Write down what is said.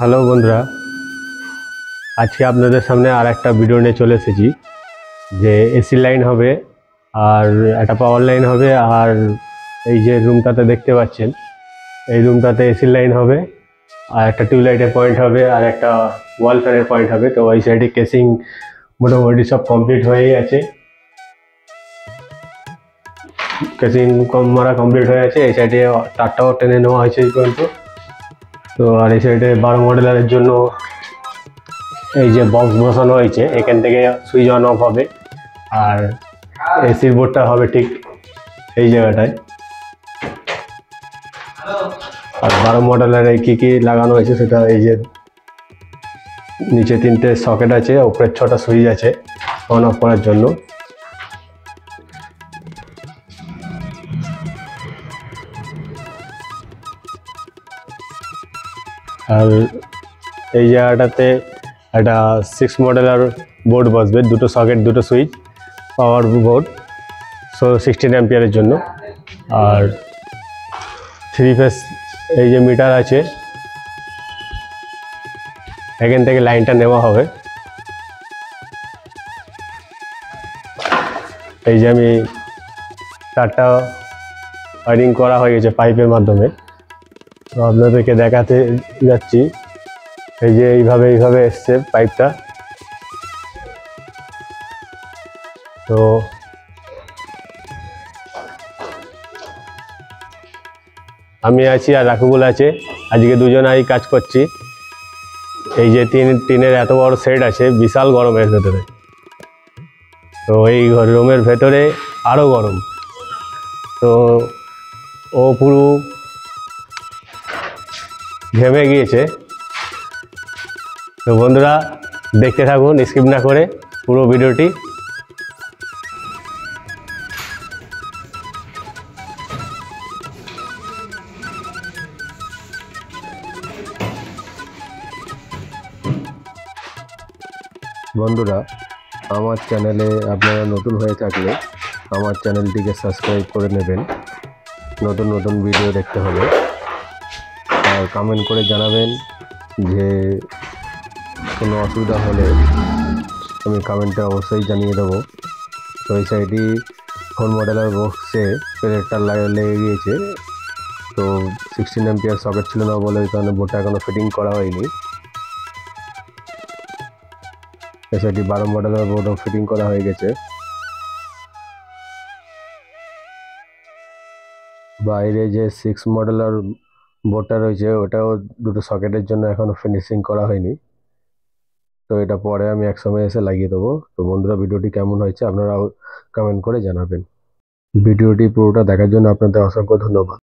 Hello বন্ধুরা, আজকে আপনাদের সামনে আর একটা ভিডিও নিয়ে চলে এসেছি যে এসি লাইন হবে আর একটা পাওয়ার লাইন হবে। আর এই যে রুমটাতে দেখতে পাচ্ছেন, এই রুমটাতে এসি লাইন হবে আর একটা টিউবলাইটের পয়েন্ট হবে আর একটা ওয়াল ফ্যানের পয়েন্ট হবে। তো ওই সাইডে কেসিং মোটামুটি সব কমপ্লিট হয়েই আছে, কেসিং মারা কমপ্লিট হয়ে আছে। এই সাইডে তারটাও টেনে নেওয়া হয়েছে এই পর্যন্ত। তো আর এই সাইডে 12 মডেলের জন্য এই যে বক্স বসানো হয়েছে, এখান থেকে সুইচ অন অফ হবে আর এসির বোর্ডটা হবে ঠিক এই জায়গাটায়। আর 12 মডেলের কি কি লাগানো হয়েছে সেটা এই যে নিচে 3টে সকেট আছে, উপরে 6টা সুইচ আছে অন অফ করার জন্য। আর এই জায়গাটাতে একটা 6 মডেলের বোর্ড বসবে, 2টো সকেট 2টো সুইচ পাওয়ার বোর্ড, 16 অ্যাম্পিয়ারের জন্য। আর 3 ফেজ এই যে মিটার আছে, এখান থেকে লাইনটা নেওয়া হবে। এই যে আমি তারটা ওয়ারিং করা হয়ে গেছে পাইপের মাধ্যমে, তো আপনাদেরকে দেখাতে যাচ্ছি। এই যে এইভাবে এসছে পাইপটা। তো আমি আছি আর রাকুবুল আছে, আজকে দুজনাই কাজ করছি। এই যে টিনের এত বড় সেট আছে, বিশাল গরমের ভেতরে। তো এই রুমের ভেতরে আরও গরম, তো ও পুরো ঘেমে গিয়েছে। তো বন্ধুরা দেখতে থাকুন স্কিপ না করে পুরো ভিডিওটি। বন্ধুরা, আমার চ্যানেলে আপনারা নতুন হয়ে থাকলে আমার চ্যানেলটিকে সাবস্ক্রাইব করে নেবেন। নতুন নতুন ভিডিও দেখতে হলে আর কমেন্ট করে জানাবেন যে কোনো অসুবিধা হলে আমি কমেন্টে অবশ্যই জানিয়ে দেবো। তো এই সাইডে 4 মডেলের বক্সে প্লেটটা লেগে গিয়েছে, তো 16 অ্যাম্পিয়ার সকেট ছিল না বলে ওই কারণে বোর্ডটা এখনও ফিটিং করা হয়নি। এই সাইডে 12 মডেলের বোর্ডও ফিটিং করা হয়ে গেছে। বাইরে যে 6 মডেলের বোর্ডটা রয়েছে ওটাও 2টো সকেটের জন্য এখনও ফিনিশিং করা হয়নি, তো এটা পরে আমি একসময় এসে লাগিয়ে দেবো। তো বন্ধুরা, ভিডিওটি কেমন হয়েছে আপনারা কমেন্ট করে জানাবেন। ভিডিওটি পুরোটা দেখার জন্য আপনাদের অসংখ্য ধন্যবাদ।